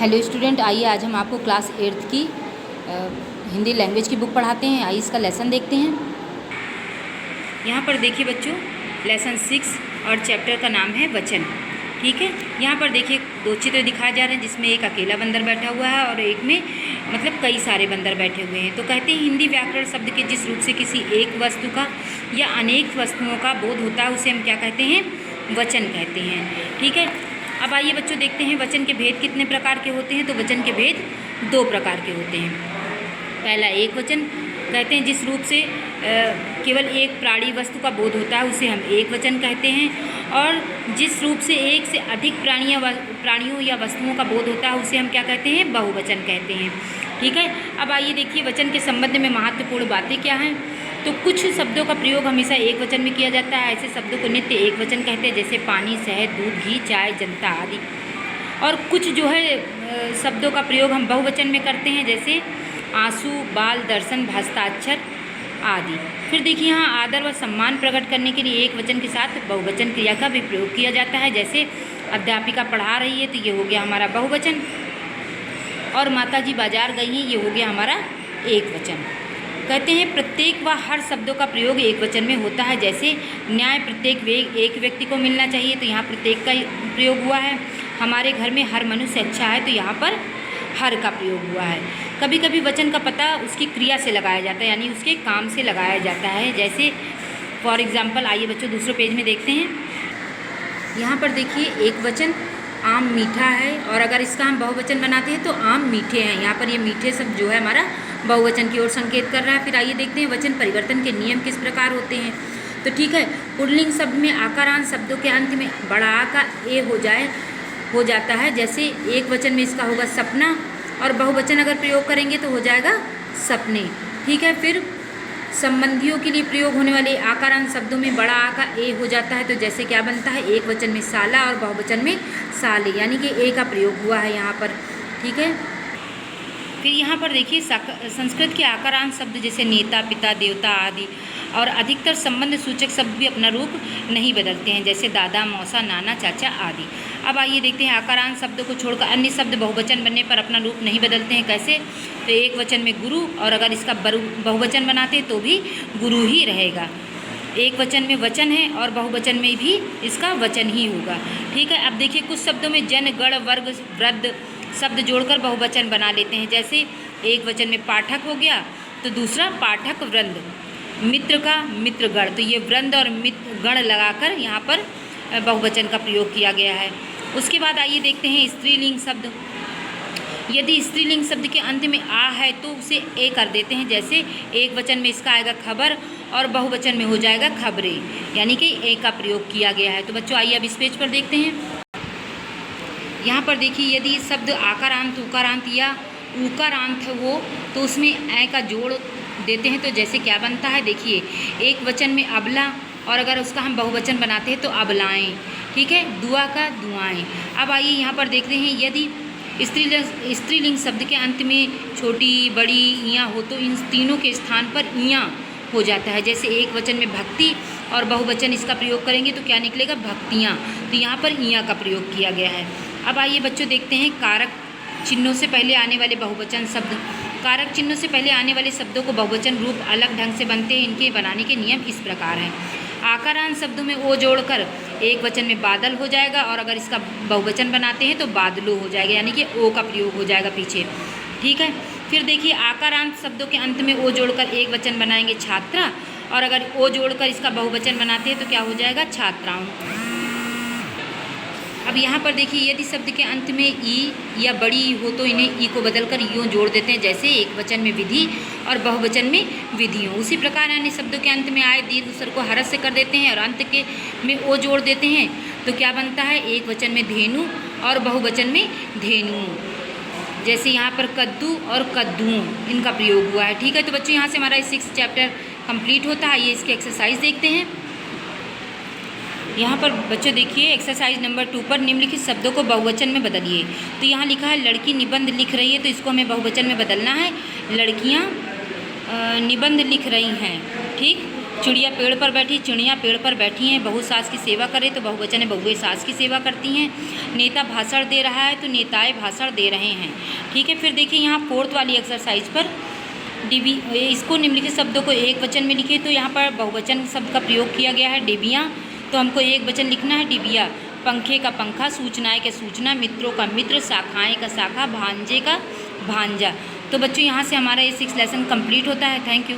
Hello student, आइए आज हम आपको क्लास 8th की हिंदी लैंग्वेज की बुक पढ़ाते हैं। आइए इसका लेसन देखते हैं। यहाँ पर देखिए बच्चों, लेसन 6 और चैप्टर का नाम है वचन। ठीक है, यहाँ पर देखिए दो चित्र दिखाए जा रहे हैं जिसमें एक अकेला बंदर बैठा हुआ है और एक में मतलब कई सारे बंदर बैठे हुए हैं। तो कहते हैं हिंदी व्याकरण शब्द के जिस रूप से किसी एक वस्तु का या अनेक वस्तुओं का बोध होता है उसे हम क्या कहते हैं? वचन कहते हैं। ठीक है, अब आइए बच्चों देखते हैं वचन के भेद कितने प्रकार के होते हैं। तो वचन के भेद 2 प्रकार के होते हैं। पहला एक वचन कहते हैं जिस रूप से केवल एक प्राणी वस्तु का बोध होता है उसे हम एक वचन कहते हैं, और जिस रूप से एक से अधिक प्राणियों या वस्तुओं का बोध होता है उसे हम क्या कहते हैं? बहुवचन कहते हैं। ठीक है, अब आइए देखिए वचन के संबंध में महत्वपूर्ण बातें क्या हैं। तो कुछ शब्दों का प्रयोग हमेशा एक वचन में किया जाता है। ऐसे शब्दों को नित्य एक वचन कहते हैं, जैसे पानी, शहद, दूध, घी, चाय, जनता आदि। और कुछ जो है शब्दों का प्रयोग हम बहुवचन में करते हैं, जैसे आंसू, बाल, दर्शन, हस्ताक्षर आदि। फिर देखिए यहाँ आदर व सम्मान प्रकट करने के लिए एक वचन के साथ बहुवचन क्रिया का भी प्रयोग किया जाता है, जैसे अध्यापिका पढ़ा रही है तो ये हो गया हमारा बहुवचन, और माताजी बाजार गई हैं ये हो गया हमारा एक वचन। कहते हैं प्रत्येक व हर शब्दों का प्रयोग एक वचन में होता है, जैसे न्याय प्रत्येक एक व्यक्ति को मिलना चाहिए तो यहाँ प्रत्येक का प्रयोग हुआ है। हमारे घर में हर मनुष्य अच्छा है तो यहाँ पर हर का प्रयोग हुआ है। कभी कभी वचन का पता उसकी क्रिया से लगाया जाता है, यानी उसके काम से लगाया जाता है। जैसे फॉर एग्जाम्पल आइए बच्चों दूसरे पेज में देखते हैं। यहाँ पर देखिए एक वचन आम मीठा है, और अगर इसका हम बहुवचन बनाते हैं तो आम मीठे हैं। यहाँ पर ये मीठे शब्द जो है हमारा बहुवचन की ओर संकेत कर रहा है। फिर आइए देखते हैं वचन परिवर्तन के नियम किस प्रकार होते हैं। तो ठीक है, पुल्लिंग शब्द में आकारांत शब्दों के अंत में बड़ा आ का ए हो जाता है, जैसे एक वचन में इसका होगा सपना, और बहुवचन अगर प्रयोग करेंगे तो हो जाएगा सपने। ठीक है, फिर संबंधियों के लिए प्रयोग होने वाले आकारांत शब्दों में बड़ा आ का ए हो जाता है, तो जैसे क्या बनता है? एक वचन में साला और बहुवचन में साले, यानी कि ए का प्रयोग हुआ है यहाँ पर। ठीक है, फिर यहाँ पर देखिए संस्कृत के आकारांत शब्द जैसे नेता, पिता, देवता आदि, और अधिकतर संबंध सूचक शब्द भी अपना रूप नहीं बदलते हैं, जैसे दादा, मौसा, नाना, चाचा आदि। अब आइए देखते हैं आकारांत शब्दों को छोड़कर अन्य शब्द बहुवचन बनने पर अपना रूप नहीं बदलते हैं। कैसे? तो एक वचन में गुरु, और अगर इसका बहुवचन बनाते तो भी गुरु ही रहेगा। एक वचन में वचन है और बहुवचन में भी इसका वचन ही होगा। ठीक है, अब देखिए कुछ शब्दों में जन, गण, वर्ग, वृद्ध शब्द जोड़कर बहुवचन बना लेते हैं, जैसे एक वचन में पाठक हो गया तो दूसरा पाठक वृंद, मित्र का मित्रगण, तो ये वृंद और मित्र गण लगाकर यहाँ पर बहुवचन का प्रयोग किया गया है। उसके बाद आइए देखते हैं स्त्रीलिंग शब्द। यदि स्त्रीलिंग शब्द के अंत में आ है तो उसे ए कर देते हैं, जैसे एक वचन में इसका आएगा खबर और बहुवचन में हो जाएगा खबरें, यानी कि ए का प्रयोग किया गया है। तो बच्चों आइए अब इस पेज पर देखते हैं। यहाँ पर देखिए यदि शब्द आकारांत, उकारांत या उकारांत हो तो उसमें ए का जोड़ देते हैं, तो जैसे क्या बनता है? देखिए एक वचन में अबला, और अगर उसका हम बहुवचन बनाते हैं तो अबलाएँ। ठीक है, दुआ का दुआएँ। अब आइए यहाँ पर देखते हैं यदि स्त्रीलिंग शब्द के अंत में छोटी, बड़ी, इयाँ हो तो इन तीनों के स्थान पर इयाँ हो जाता है, जैसे एक वचन में भक्ति और बहुवचन इसका प्रयोग करेंगे तो क्या निकलेगा? भक्तियाँ, तो यहाँ पर इयाँ का प्रयोग किया गया है। अब आइए बच्चों देखते हैं कारक चिन्हों से पहले आने वाले बहुवचन शब्द। कारक चिन्हों से पहले आने वाले शब्दों को बहुवचन रूप अलग ढंग से बनते हैं। इनके बनाने के नियम इस प्रकार हैं। आकारांत शब्दों में ओ जोड़कर एक वचन में बादल हो जाएगा, और अगर इसका बहुवचन बनाते हैं तो बादलों हो जाएगा, यानी कि ओ का प्रयोग हो जाएगा पीछे। ठीक है, फिर देखिए आकारांत शब्दों के अंत में ओ जोड़कर एक वचन बनाएंगे छात्रा, और अगर ओ जोड़कर इसका बहुवचन बनाते हैं तो क्या हो जाएगा? छात्राओं। अब यहाँ पर देखिए यदि शब्द के अंत में ई या बड़ी हो तो इन्हें ई को बदलकर यूँ जोड़ देते हैं, जैसे एक वचन में विधि और बहुवचन में विधियों। उसी प्रकार अन्य शब्दों के अंत में आए दीर्घ स्वर को हरस से कर देते हैं और अंत के में ओ जोड़ देते हैं, तो क्या बनता है? एक वचन में धेनु और बहुवचन में धेनु, जैसे यहाँ पर कद्दू और कद्दुओं इनका प्रयोग हुआ है। ठीक है, तो बच्चों यहाँ से हमारा 6 चैप्टर कंप्लीट होता है। ये इसकी एक्सरसाइज देखते हैं। यहाँ पर बच्चों देखिए एक्सरसाइज नंबर 2 पर निम्नलिखित शब्दों को बहुवचन में बदलिए। तो यहाँ लिखा है लड़की निबंध लिख रही है, तो इसको हमें बहुवचन में बदलना है, लड़कियाँ निबंध लिख रही हैं। ठीक, चिड़िया पेड़ पर बैठी, चिड़िया पेड़ पर बैठी हैं। बहू सास की सेवा करे तो बहुवचन है बहुएं सास की सेवा करती हैं। नेता भाषण दे रहा है तो नेताएं भाषण दे रहे हैं। ठीक है, फिर देखिए यहाँ 4th वाली एक्सरसाइज पर इसको निम्नलिखित शब्दों को एक वचन में लिखे। तो यहाँ पर बहुवचन शब्द का प्रयोग किया गया है, डिबिया, तो हमको एक वचन लिखना है, डिबिया। पंखे का पंखा, सूचनाएं का सूचना, मित्रों का मित्र, शाखाएं का शाखा, भांजे का भांजा। तो बच्चों यहाँ से हमारा ये 6 लेसन कंप्लीट होता है। Thank you.